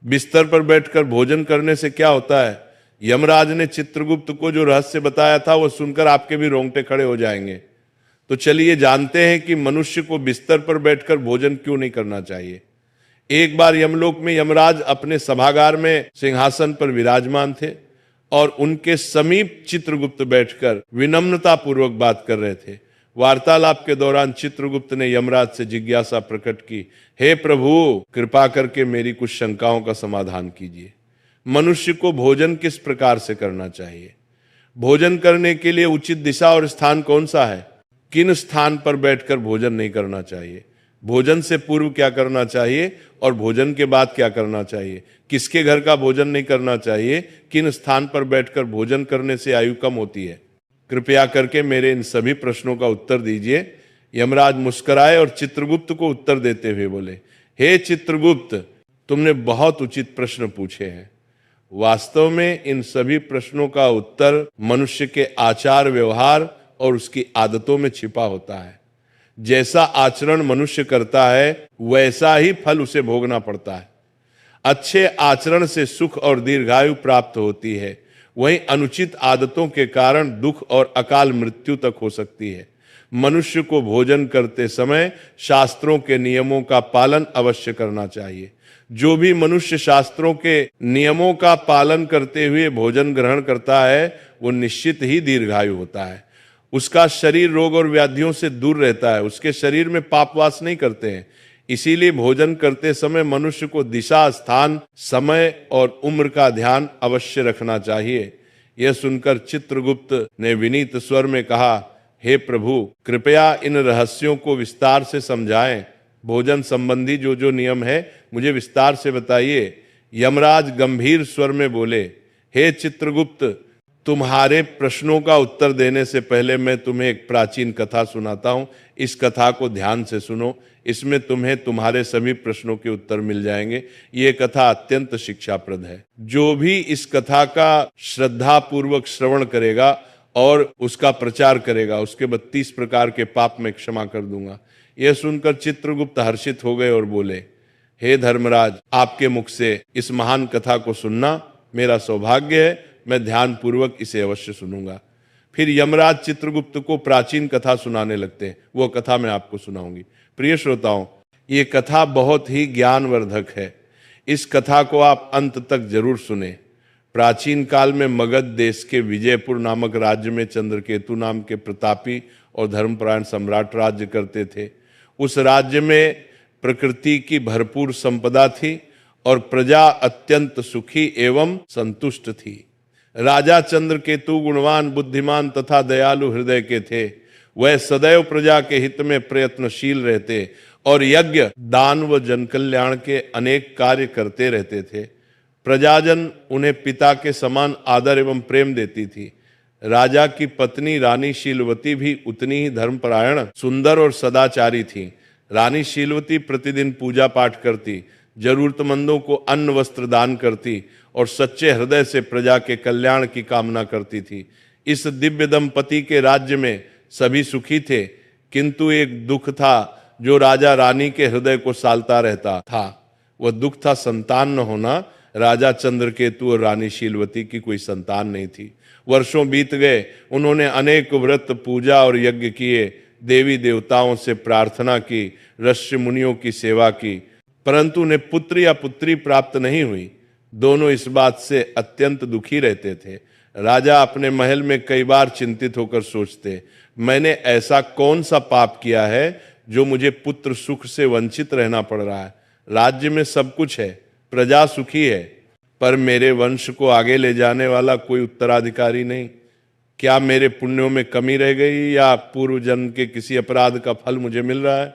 बिस्तर पर बैठकर भोजन करने से क्या होता है? यमराज ने चित्रगुप्त को जो रहस्य बताया था वो सुनकर आपके भी रोंगटे खड़े हो जाएंगे। तो चलिए जानते हैं कि मनुष्य को बिस्तर पर बैठकर भोजन क्यों नहीं करना चाहिए। एक बार यमलोक में यमराज अपने सभागार में सिंहासन पर विराजमान थे और उनके समीप चित्रगुप्त बैठकर विनम्रता पूर्वक बात कर रहे थे। वार्तालाप के दौरान चित्रगुप्त ने यमराज से जिज्ञासा प्रकट की, हे प्रभु, कृपा करके मेरी कुछ शंकाओं का समाधान कीजिए। मनुष्य को भोजन किस प्रकार से करना चाहिए? भोजन करने के लिए उचित दिशा और स्थान कौन सा है? किन स्थान पर बैठकर भोजन नहीं करना चाहिए? भोजन से पूर्व क्या करना चाहिए और भोजन के बाद क्या करना चाहिए? किसके घर का भोजन नहीं करना चाहिए? किन स्थान पर बैठकर भोजन करने से आयु कम होती है? कृपया करके मेरे इन सभी प्रश्नों का उत्तर दीजिए। यमराज मुस्कुराए और चित्रगुप्त को उत्तर देते हुए बोले, हे चित्रगुप्त, तुमने बहुत उचित प्रश्न पूछे हैं। वास्तव में इन सभी प्रश्नों का उत्तर मनुष्य के आचार व्यवहार और उसकी आदतों में छिपा होता है। जैसा आचरण मनुष्य करता है वैसा ही फल उसे भोगना पड़ता है। अच्छे आचरण से सुख और दीर्घायु प्राप्त होती है, वहीं अनुचित आदतों के कारण दुख और अकाल मृत्यु तक हो सकती है। मनुष्य को भोजन करते समय शास्त्रों के नियमों का पालन अवश्य करना चाहिए। जो भी मनुष्य शास्त्रों के नियमों का पालन करते हुए भोजन ग्रहण करता है वो निश्चित ही दीर्घायु होता है। उसका शरीर रोग और व्याधियों से दूर रहता है, उसके शरीर में पापवास नहीं करते हैं। इसीलिए भोजन करते समय मनुष्य को दिशा, स्थान, समय और उम्र का ध्यान अवश्य रखना चाहिए। यह सुनकर चित्रगुप्त ने विनीत स्वर में कहा, हे प्रभु, कृपया इन रहस्यों को विस्तार से समझाएं। भोजन संबंधी जो जो नियम है मुझे विस्तार से बताइए। यमराज गंभीर स्वर में बोले, हे चित्रगुप्त, तुम्हारे प्रश्नों का उत्तर देने से पहले मैं तुम्हें एक प्राचीन कथा सुनाता हूं। इस कथा को ध्यान से सुनो, इसमें तुम्हें तुम्हारे सभी प्रश्नों के उत्तर मिल जाएंगे। ये कथा अत्यंत शिक्षाप्रद है। जो भी इस कथा का श्रद्धा पूर्वक श्रवण करेगा और उसका प्रचार करेगा उसके 32 प्रकार के पाप मैं क्षमा कर दूंगा। यह सुनकर चित्रगुप्त हर्षित हो गए और बोले, हे धर्मराज, आपके मुख से इस महान कथा को सुनना मेरा सौभाग्य है। मैं ध्यान पूर्वक इसे अवश्य सुनूंगा। फिर यमराज चित्रगुप्त को प्राचीन कथा सुनाने लगते हैं। वो कथा मैं आपको सुनाऊंगी। प्रिय श्रोताओं, ये कथा बहुत ही ज्ञानवर्धक है। इस कथा को आप अंत तक जरूर सुने। प्राचीन काल में मगध देश के विजयपुर नामक राज्य में चंद्रकेतु नाम के प्रतापी और धर्मपरायण सम्राट राज्य करते थे। उस राज्य में प्रकृति की भरपूर संपदा थी और प्रजा अत्यंत सुखी एवं संतुष्ट थी। राजा चंद्रकेतु गुणवान, बुद्धिमान तथा दयालु हृदय के थे। वह सदैव प्रजा के हित में प्रयत्नशील रहते और यज्ञ, दान व जनकल्याण के अनेक कार्य करते रहते थे। प्रजाजन उन्हें पिता के समान आदर एवं प्रेम देती थी। राजा की पत्नी रानी शीलवती भी उतनी ही धर्मपरायण, सुंदर और सदाचारी थी। रानी शीलवती प्रतिदिन पूजा पाठ करती, जरूरतमंदों को अन्न वस्त्र दान करती और सच्चे हृदय से प्रजा के कल्याण की कामना करती थी। इस दिव्य दंपति के राज्य में सभी सुखी थे, किंतु एक दुख था जो राजा रानी के हृदय को सालता रहता था। वह दुख था संतान न होना। राजा चंद्रकेतु और रानी शीलवती की कोई संतान नहीं थी। वर्षों बीत गए, उन्होंने अनेक व्रत, पूजा और यज्ञ किए, देवी देवताओं से प्रार्थना की, ऋषि मुनियों की सेवा की, परंतु उन्हें पुत्र या पुत्री प्राप्त नहीं हुई। दोनों इस बात से अत्यंत दुखी रहते थे। राजा अपने महल में कई बार चिंतित होकर सोचते, मैंने ऐसा कौन सा पाप किया है जो मुझे पुत्र सुख से वंचित रहना पड़ रहा है। राज्य में सब कुछ है, प्रजा सुखी है, पर मेरे वंश को आगे ले जाने वाला कोई उत्तराधिकारी नहीं। क्या मेरे पुण्यों में कमी रह गई या पूर्व जन्म के किसी अपराध का फल मुझे मिल रहा है?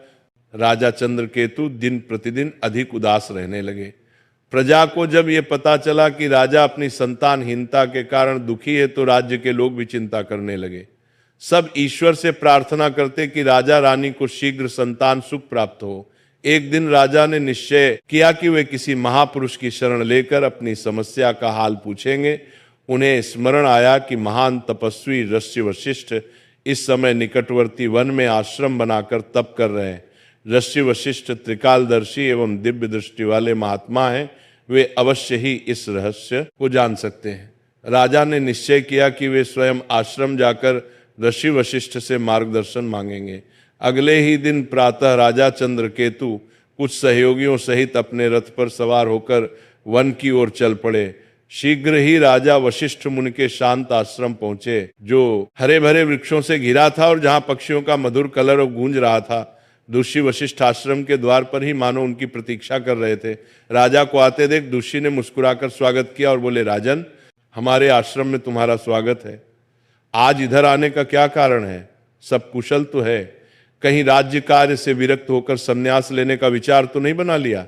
राजा चंद्रकेतु दिन प्रतिदिन अधिक उदास रहने लगे। प्रजा को जब ये पता चला कि राजा अपनी संतानहीनता के कारण दुखी है तो राज्य के लोग भी चिंता करने लगे। सब ईश्वर से प्रार्थना करते कि राजा रानी को शीघ्र संतान सुख प्राप्त हो। एक दिन राजा ने निश्चय किया कि वे किसी महापुरुष की शरण लेकर अपनी समस्या का हाल पूछेंगे। उन्हें स्मरण आया कि महान तपस्वी ऋषि वशिष्ठ इस समय निकटवर्ती वन में आश्रम बनाकर तप कर रहे हैं। ऋषि वशिष्ठ त्रिकालदर्शी एवं दिव्य दृष्टि वाले महात्मा हैं। वे अवश्य ही इस रहस्य को जान सकते हैं। राजा ने निश्चय किया कि वे स्वयं आश्रम जाकर ऋषि वशिष्ठ से मार्गदर्शन मांगेंगे। अगले ही दिन प्रातः राजा चंद्रकेतु कुछ सहयोगियों सहित अपने रथ पर सवार होकर वन की ओर चल पड़े। शीघ्र ही राजा वशिष्ठ मुनि के शांत आश्रम पहुंचे, जो हरे भरे वृक्षों से घिरा था और जहां पक्षियों का मधुर कलरव गूंज रहा था। ऋषि वशिष्ठ आश्रम के द्वार पर ही मानो उनकी प्रतीक्षा कर रहे थे। राजा को आते देख ऋषि ने मुस्कुराकर स्वागत किया और बोले, राजन, हमारे आश्रम में तुम्हारा स्वागत है। आज इधर आने का क्या कारण है? सब कुशल तो है? कहीं राज्य कार्य से विरक्त होकर संन्यास लेने का विचार तो नहीं बना लिया?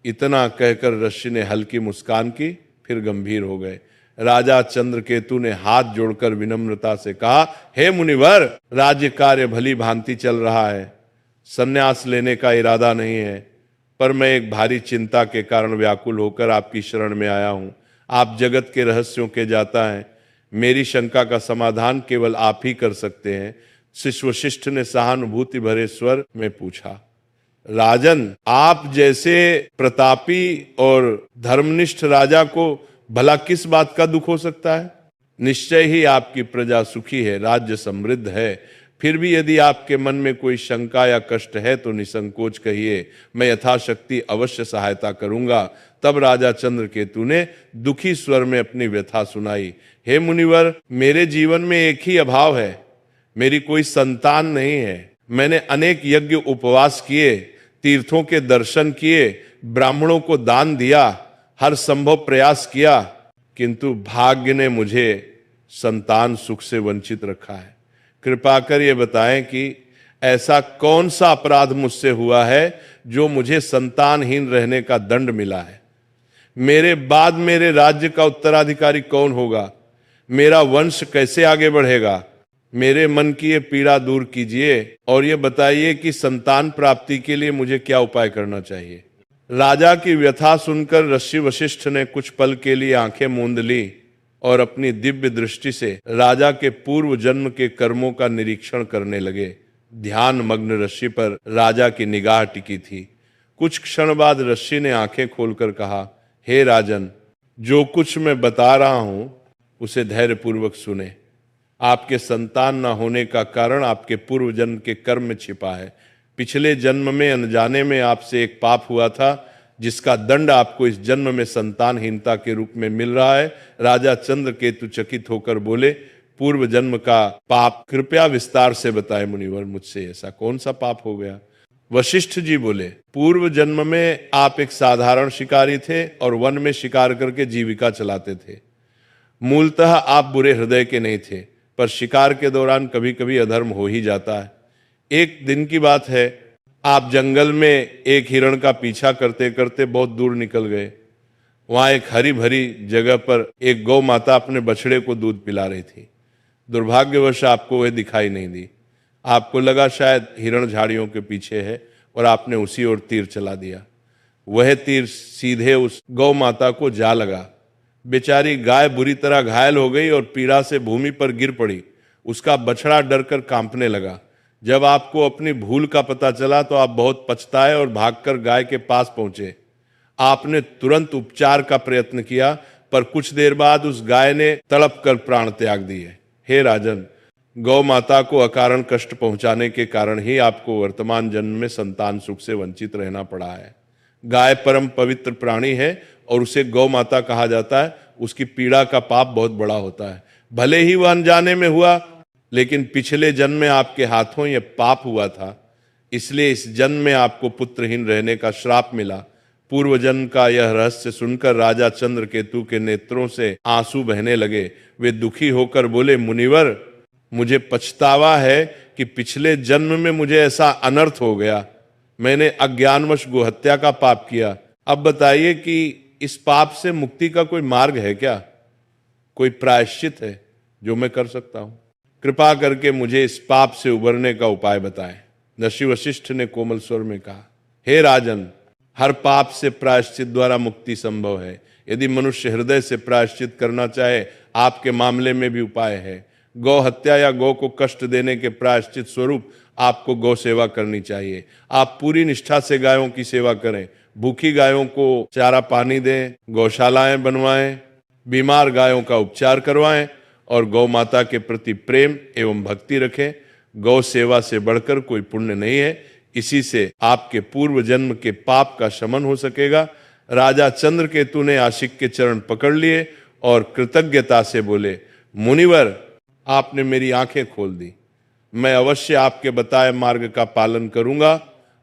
इतना कहकर ऋषि ने हल्की मुस्कान की, फिर गंभीर हो गए। राजा चंद्रकेतु ने हाथ जोड़कर विनम्रता से कहा, हे मुनिवर, राज्य कार्य भली भांति चल रहा है, संन्यास लेने का इरादा नहीं है, पर मैं एक भारी चिंता के कारण व्याकुल होकर आपकी शरण में आया हूं। आप जगत के रहस्यों के जाता हैं, मेरी शंका का समाधान केवल आप ही कर सकते हैं। शिष्य वशिष्ठ ने सहानुभूति भरे स्वर में पूछा, राजन, आप जैसे प्रतापी और धर्मनिष्ठ राजा को भला किस बात का दुख हो सकता है? निश्चय ही आपकी प्रजा सुखी है, राज्य समृद्ध है। फिर भी यदि आपके मन में कोई शंका या कष्ट है तो निसंकोच कहिए, मैं यथाशक्ति अवश्य सहायता करूंगा। तब राजा चंद्रकेतु ने दुखी स्वर में अपनी व्यथा सुनाई। हे मुनिवर, मेरे जीवन में एक ही अभाव है, मेरी कोई संतान नहीं है। मैंने अनेक यज्ञ उपवास किए, तीर्थों के दर्शन किए, ब्राह्मणों को दान दिया, हर संभव प्रयास किया, किंतु भाग्य ने मुझे संतान सुख से वंचित रखा है। कृपा कर ये बताएं कि ऐसा कौन सा अपराध मुझसे हुआ है जो मुझे संतानहीन रहने का दंड मिला है? मेरे बाद मेरे राज्य का उत्तराधिकारी कौन होगा? मेरा वंश कैसे आगे बढ़ेगा? मेरे मन की ये पीड़ा दूर कीजिए और ये बताइए कि संतान प्राप्ति के लिए मुझे क्या उपाय करना चाहिए। राजा की व्यथा सुनकर ऋषि वशिष्ठ ने कुछ पल के लिए आंखें मूंद ली और अपनी दिव्य दृष्टि से राजा के पूर्व जन्म के कर्मों का निरीक्षण करने लगे। ध्यान मग्न ऋषि पर राजा की निगाह टिकी थी। कुछ क्षण बाद ऋषि ने आंखें खोलकर कहा, हे राजन, जो कुछ मैं बता रहा हूं उसे धैर्यपूर्वक सुने। आपके संतान न होने का कारण आपके पूर्व जन्म के कर्म में छिपा है। पिछले जन्म में अनजाने में आपसे एक पाप हुआ था, जिसका दंड आपको इस जन्म में संतानहीनता के रूप में मिल रहा है। राजा चंद्रकेतु चकित होकर बोले, पूर्व जन्म का पाप कृपया विस्तार से बताए मुनिवर, मुझसे ऐसा कौन सा पाप हो गया? वशिष्ठ जी बोले, पूर्व जन्म में आप एक साधारण शिकारी थे और वन में शिकार करके जीविका चलाते थे। मूलतः आप बुरे हृदय के नहीं थे, पर शिकार के दौरान कभी कभी अधर्म हो ही जाता है। एक दिन की बात है, आप जंगल में एक हिरण का पीछा करते करते बहुत दूर निकल गए। वहां एक हरी भरी जगह पर एक गौ माता अपने बछड़े को दूध पिला रही थी। दुर्भाग्यवश आपको वह दिखाई नहीं दी। आपको लगा शायद हिरण झाड़ियों के पीछे है और आपने उसी ओर तीर चला दिया। वह तीर सीधे उस गौ माता को जा लगा। बेचारी गाय बुरी तरह घायल हो गई और पीड़ा से भूमि पर गिर पड़ी। उसका बछड़ा डरकर कांपने लगा। जब आपको अपनी भूल का पता चला तो आप बहुत पछताए और भागकर गाय के पास पहुंचे। आपने तुरंत उपचार का प्रयत्न किया, पर कुछ देर बाद उस गाय ने तड़प कर प्राण त्याग दिए। हे राजन, गौ माता को अकारण कष्ट पहुंचाने के कारण ही आपको वर्तमान जन्म में संतान सुख से वंचित रहना पड़ा है। गाय परम पवित्र प्राणी है और उसे गौ माता कहा जाता है। उसकी पीड़ा का पाप बहुत बड़ा होता है। भले ही वह अनजाने में हुआ, लेकिन पिछले जन्म में आपके हाथों यह पाप हुआ था, इसलिए इस जन्म में आपको पुत्रहीन रहने का श्राप मिला। पूर्व जन्म का यह रहस्य सुनकर राजा चंद्रकेतु के नेत्रों से आंसू बहने लगे। वे दुखी होकर बोले, मुनिवर, मुझे पछतावा है कि पिछले जन्म में मुझे ऐसा अनर्थ हो गया। मैंने अज्ञानवश गोहत्या का पाप किया। अब बताइए कि इस पाप से मुक्ति का कोई मार्ग है क्या? कोई प्रायश्चित है जो मैं कर सकता हूं? कृपा करके मुझे इस पाप से उबरने का उपाय बताएं। ऋषि वशिष्ठ ने कोमल स्वर में कहा, हे राजन, हर पाप से प्रायश्चित द्वारा मुक्ति संभव है। यदि मनुष्य हृदय से प्रायश्चित करना चाहे, आपके मामले में भी उपाय है। गौ हत्या या गौ को कष्ट देने के प्रायश्चित स्वरूप आपको गौ सेवा करनी चाहिए। आप पूरी निष्ठा से गायों की सेवा करें, भूखी गायों को चारा पानी दें, गौशालाएं बनवाएं, बीमार गायों का उपचार करवाएं और गौ माता के प्रति प्रेम एवं भक्ति रखें। गौ सेवा से बढ़कर कोई पुण्य नहीं है। इसी से आपके पूर्व जन्म के पाप का शमन हो सकेगा। राजा चंद्रकेतु ने आशिक के चरण पकड़ लिए और कृतज्ञता से बोले, मुनिवर, आपने मेरी आंखें खोल दी। मैं अवश्य आपके बताए मार्ग का पालन करूंगा।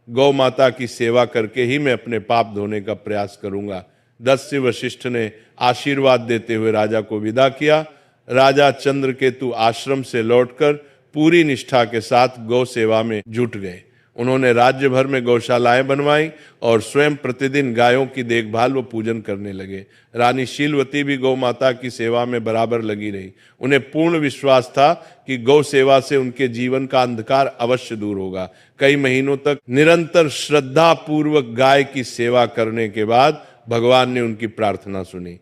गौ माता की सेवा करके ही मैं अपने पाप धोने का प्रयास करूंगा। दस्य वशिष्ठ ने आशीर्वाद देते हुए राजा को विदा किया। राजा चंद्रकेतु आश्रम से लौटकर पूरी निष्ठा के साथ गौ सेवा में जुट गए। उन्होंने राज्य भर में गौशालाएं बनवाई और स्वयं प्रतिदिन गायों की देखभाल व पूजन करने लगे। रानी शीलवती भी गौ माता की सेवा में बराबर लगी रही। उन्हें पूर्ण विश्वास था कि गौ सेवा से उनके जीवन का अंधकार अवश्य दूर होगा। कई महीनों तक निरंतर श्रद्धा पूर्वक गाय की सेवा करने के बाद भगवान ने उनकी प्रार्थना सुनी।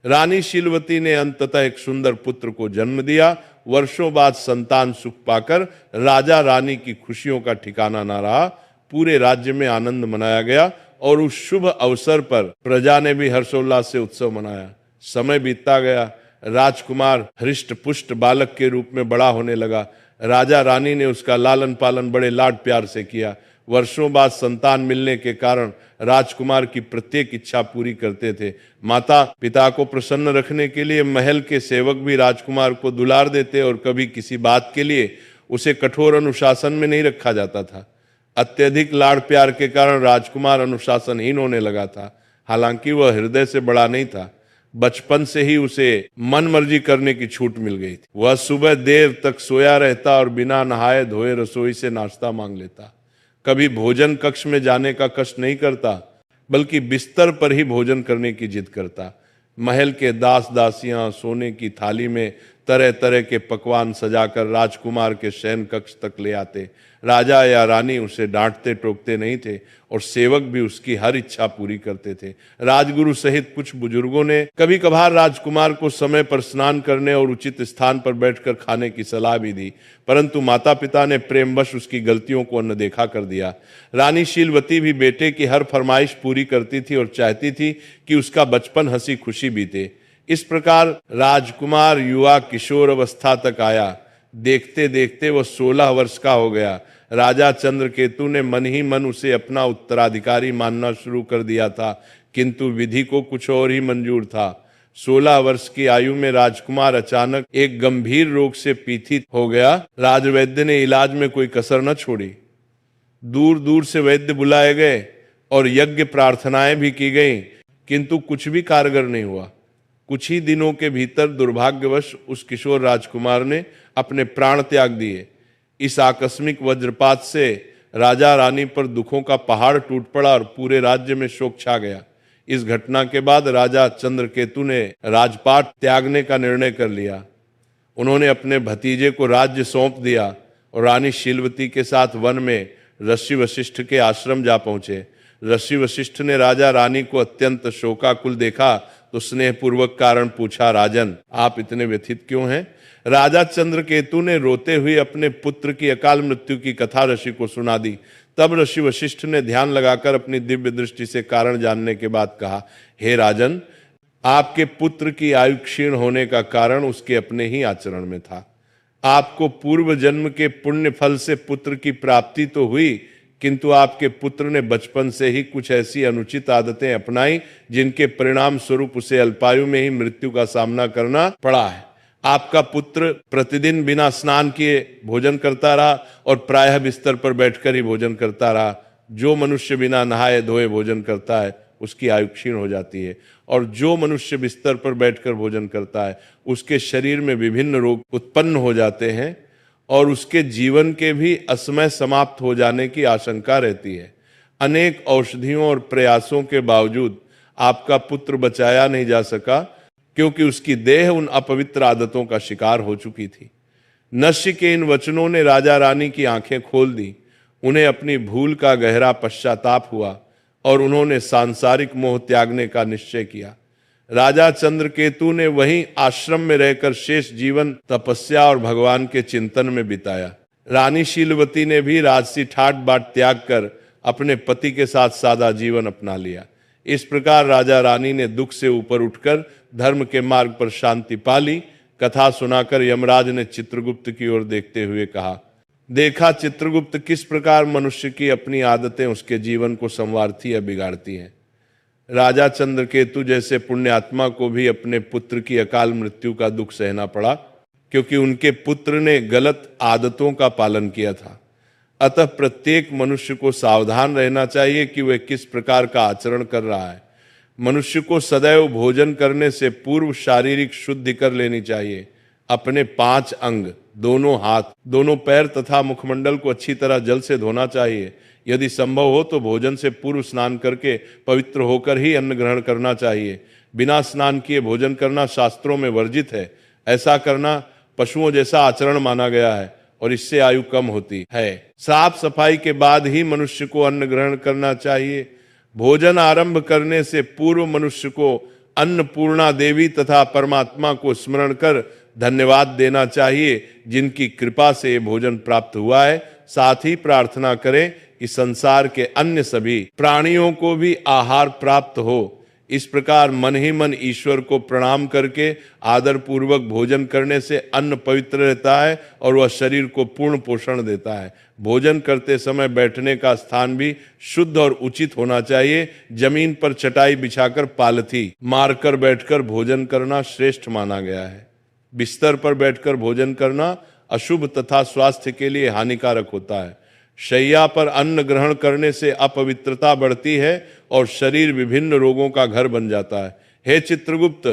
रानी शीलवती ने अंततः एक सुंदर पुत्र को जन्म दिया। वर्षों बाद संतान सुख पाकर राजा रानी की खुशियों का ठिकाना न रहा। पूरे राज्य में आनंद मनाया गया और उस शुभ अवसर पर प्रजा ने भी हर्षोल्लास से उत्सव मनाया। समय बीतता गया। राजकुमार हृष्ट पुष्ट बालक के रूप में बड़ा होने लगा। राजा रानी ने उसका लालन पालन बड़े लाड प्यार से किया। वर्षों बाद संतान मिलने के कारण राजकुमार की प्रत्येक इच्छा पूरी करते थे। माता पिता को प्रसन्न रखने के लिए महल के सेवक भी राजकुमार को दुलार देते और कभी किसी बात के लिए उसे कठोर अनुशासन में नहीं रखा जाता था। अत्यधिक लाड़ प्यार के कारण राजकुमार अनुशासनहीन होने लगा था। हालांकि वह हृदय से बड़ा नहीं था। बचपन से ही उसे मन मर्जी करने की छूट मिल गई थी। वह सुबह देर तक सोया रहता और बिना नहाए धोए रसोई से नाश्ता मांग लेता। कभी भोजन कक्ष में जाने का कष्ट नहीं करता, बल्कि बिस्तर पर ही भोजन करने की जिद करता। महल के दास दासियां सोने की थाली में तरह तरह के पकवान सजाकर राजकुमार के शयन कक्ष तक ले आते। राजा या रानी उसे डांटते टोकते नहीं थे और सेवक भी उसकी हर इच्छा पूरी करते थे। राजगुरु सहित कुछ बुजुर्गों ने कभी कभार राजकुमार को समय पर स्नान करने और उचित स्थान पर बैठकर खाने की सलाह भी दी, परंतु माता पिता ने प्रेमवश उसकी गलतियों को अनदेखा कर दिया। रानी शीलवती भी बेटे की हर फरमाइश पूरी करती थी और चाहती थी कि उसका बचपन हंसी खुशी बीते। इस प्रकार राजकुमार युवा किशोर अवस्था तक आया। देखते देखते वह 16 वर्ष का हो गया। राजा चंद्रकेतु ने मन ही मन उसे अपना उत्तराधिकारी मानना शुरू कर दिया था, किंतु विधि को कुछ और ही मंजूर था। 16 वर्ष की आयु में राजकुमार अचानक एक गंभीर रोग से पीड़ित हो गया। राजवैद्य ने इलाज में कोई कसर न छोड़ी। दूर दूर से वैद्य बुलाए गए और यज्ञ प्रार्थनाएं भी की गईं, किंतु कुछ भी कारगर नहीं हुआ। कुछ ही दिनों के भीतर दुर्भाग्यवश उस किशोर राजकुमार ने अपने प्राण त्याग दिए। इस आकस्मिक वज्रपात से राजा रानी पर दुखों का पहाड़ टूट पड़ा और पूरे राज्य में शोक छा गया। इस घटना के बाद राजा चंद्रकेतु ने राजपाट त्यागने का निर्णय कर लिया। उन्होंने अपने भतीजे को राज्य सौंप दिया और रानी शीलवती के साथ वन में ऋषि वशिष्ठ के आश्रम जा पहुंचे। ऋषि वशिष्ठ ने राजा रानी को अत्यंत शोकाकुल देखा तो स्नेहपूर्वक कारण पूछा, राजन, आप इतने व्यथित क्यों हैं? राजा चंद्रकेतु ने रोते हुए अपने पुत्र की अकाल मृत्यु की कथा ऋषि को सुना दी। तब ऋषि वशिष्ठ ने ध्यान लगाकर अपनी दिव्य दृष्टि से कारण जानने के बाद कहा, हे राजन, आपके पुत्र की आयु क्षीण होने का कारण उसके अपने ही आचरण में था। आपको पूर्व जन्म के पुण्य फल से पुत्र की प्राप्ति तो हुई, किंतु आपके पुत्र ने बचपन से ही कुछ ऐसी अनुचित आदतें अपनाई जिनके परिणाम स्वरूप उसे अल्पायु में ही मृत्यु का सामना करना पड़ा है। आपका पुत्र प्रतिदिन बिना स्नान किए भोजन करता रहा और प्रायः बिस्तर पर बैठकर ही भोजन करता रहा। जो मनुष्य बिना नहाए धोए भोजन करता है उसकी आयु क्षीण हो जाती है, और जो मनुष्य बिस्तर पर बैठकर भोजन करता है उसके शरीर में विभिन्न रोग उत्पन्न हो जाते हैं और उसके जीवन के भी असमय समाप्त हो जाने की आशंका रहती है। अनेक औषधियों और प्रयासों के बावजूद आपका पुत्र बचाया नहीं जा सका, क्योंकि उसकी देह उन अपवित्र आदतों का शिकार हो चुकी थी। नश्य के इन वचनों ने राजा रानी की आंखें खोल दी। उन्हें अपनी भूल का गहरा पश्चाताप हुआ और उन्होंने सांसारिक मोह त्यागने का निश्चय किया। राजा चंद्रकेतु ने वहीं आश्रम में रहकर शेष जीवन तपस्या और भगवान के चिंतन में बिताया। रानी शीलवती ने भी राजसी ठाट बाट त्याग कर अपने पति के साथ सादा जीवन अपना लिया। इस प्रकार राजा रानी ने दुख से ऊपर उठकर धर्म के मार्ग पर शांति पा ली। कथा सुनाकर यमराज ने चित्रगुप्त की ओर देखते हुए कहा, देखा चित्रगुप्त, किस प्रकार मनुष्य की अपनी आदतें उसके जीवन को संवारती या बिगाड़ती हैं। राजा चंद्रकेतु जैसे पुण्यात्मा को भी अपने पुत्र की अकाल मृत्यु का दुख सहना पड़ा, क्योंकि उनके पुत्र ने गलत आदतों का पालन किया था। अतः प्रत्येक मनुष्य को सावधान रहना चाहिए कि वह किस प्रकार का आचरण कर रहा है। मनुष्य को सदैव भोजन करने से पूर्व शारीरिक शुद्धि कर लेनी चाहिए। अपने 5 अंग, दोनों हाथ, दोनों पैर तथा मुखमंडल को अच्छी तरह जल से धोना चाहिए। यदि संभव हो तो भोजन से पूर्व स्नान करके पवित्र होकर ही अन्न ग्रहण करना चाहिए। बिना स्नान किए भोजन करना शास्त्रों में वर्जित है। ऐसा करना पशुओं जैसा आचरण माना गया है और इससे आयु कम होती है। साफ सफाई के बाद ही मनुष्य को अन्न ग्रहण करना चाहिए। भोजन आरंभ करने से पूर्व मनुष्य को अन्नपूर्णा देवी तथा परमात्मा को स्मरण कर धन्यवाद देना चाहिए, जिनकी कृपा से भोजन प्राप्त हुआ है। साथ ही प्रार्थना करें कि संसार के अन्य सभी प्राणियों को भी आहार प्राप्त हो। इस प्रकार मन ही मन ईश्वर को प्रणाम करके आदर पूर्वक भोजन करने से अन्न पवित्र रहता है और वह शरीर को पूर्ण पोषण देता है। भोजन करते समय बैठने का स्थान भी शुद्ध और उचित होना चाहिए। जमीन पर चटाई बिछाकर पालथी मारकर बैठकर भोजन करना श्रेष्ठ माना गया है। बिस्तर पर बैठकर भोजन करना अशुभ तथा स्वास्थ्य के लिए हानिकारक होता है। शैया पर अन्न ग्रहण करने से अपवित्रता बढ़ती है और शरीर विभिन्न रोगों का घर बन जाता है। हे चित्रगुप्त,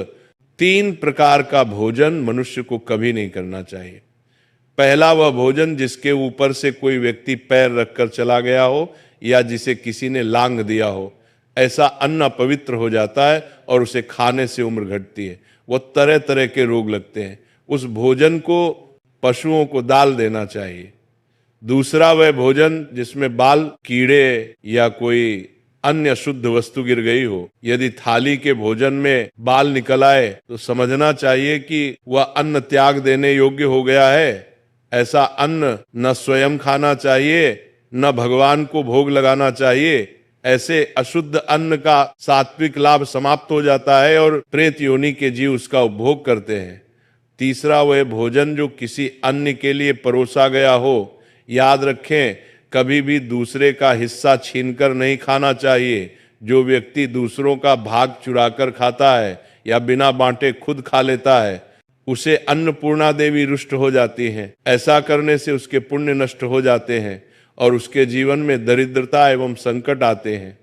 3 प्रकार का भोजन मनुष्य को कभी नहीं करना चाहिए। पहला वह भोजन जिसके ऊपर से कोई व्यक्ति पैर रखकर चला गया हो या जिसे किसी ने लांघ दिया हो। ऐसा अन्न अपवित्र हो जाता है और उसे खाने से उम्र घटती है। वो तरह तरह के रोग लगते हैं। उस भोजन को पशुओं को डाल देना चाहिए। दूसरा वह भोजन जिसमें बाल, कीड़े या कोई अन्य शुद्ध वस्तु गिर गई हो। यदि थाली के भोजन में बाल निकल आए तो समझना चाहिए कि वह अन्न त्याग देने योग्य हो गया है। ऐसा अन्न न स्वयं खाना चाहिए, न भगवान को भोग लगाना चाहिए। ऐसे अशुद्ध अन्न का सात्विक लाभ समाप्त हो जाता है और प्रेत योनि के जीव उसका उपभोग करते हैं। तीसरा वह भोजन जो किसी अन्य के लिए परोसा गया हो। याद रखें, कभी भी दूसरे का हिस्सा छीनकर नहीं खाना चाहिए। जो व्यक्ति दूसरों का भाग चुराकर खाता है या बिना बांटे खुद खा लेता है, उसे अन्नपूर्णा देवी रुष्ट हो जाती हैं। ऐसा करने से उसके पुण्य नष्ट हो जाते हैं और उसके जीवन में दरिद्रता एवं संकट आते हैं।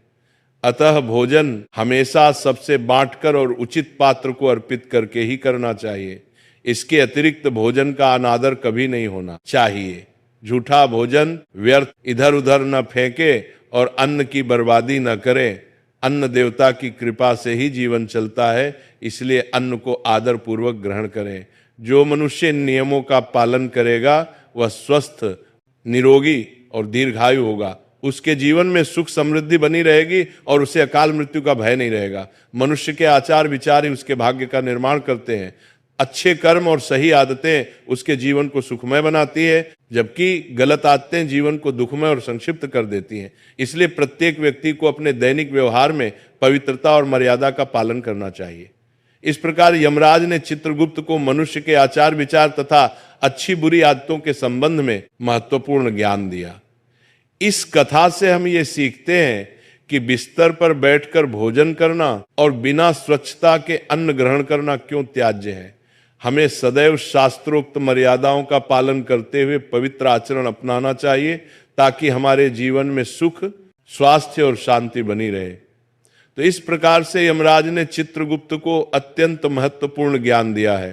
अतः भोजन हमेशा सबसे बांटकर और उचित पात्र को अर्पित करके ही करना चाहिए। इसके अतिरिक्त भोजन का अनादर कभी नहीं होना चाहिए। झूठा भोजन व्यर्थ इधर उधर न फेंके और अन्न की बर्बादी न करें। अन्न देवता की कृपा से ही जीवन चलता है, इसलिए अन्न को आदर पूर्वक ग्रहण करें। जो मनुष्य इन नियमों का पालन करेगा वह स्वस्थ, निरोगी और दीर्घायु होगा। उसके जीवन में सुख समृद्धि बनी रहेगी और उसे अकाल मृत्यु का भय नहीं रहेगा। मनुष्य के आचार विचार ही उसके भाग्य का निर्माण करते हैं। अच्छे कर्म और सही आदतें उसके जीवन को सुखमय बनाती है, जबकि गलत आदतें जीवन को दुखमय और संक्षिप्त कर देती हैं। इसलिए प्रत्येक व्यक्ति को अपने दैनिक व्यवहार में पवित्रता और मर्यादा का पालन करना चाहिए। इस प्रकार यमराज ने चित्रगुप्त को मनुष्य के आचार विचार तथा अच्छी बुरी आदतों के संबंध में महत्वपूर्ण ज्ञान दिया। इस कथा से हम ये सीखते हैं कि बिस्तर पर बैठकर भोजन करना और बिना स्वच्छता के अन्न ग्रहण करना क्यों त्याज्य है। हमें सदैव शास्त्रोक्त मर्यादाओं का पालन करते हुए पवित्र आचरण अपनाना चाहिए, ताकि हमारे जीवन में सुख, स्वास्थ्य और शांति बनी रहे। तो इस प्रकार से यमराज ने चित्रगुप्त को अत्यंत महत्वपूर्ण ज्ञान दिया है।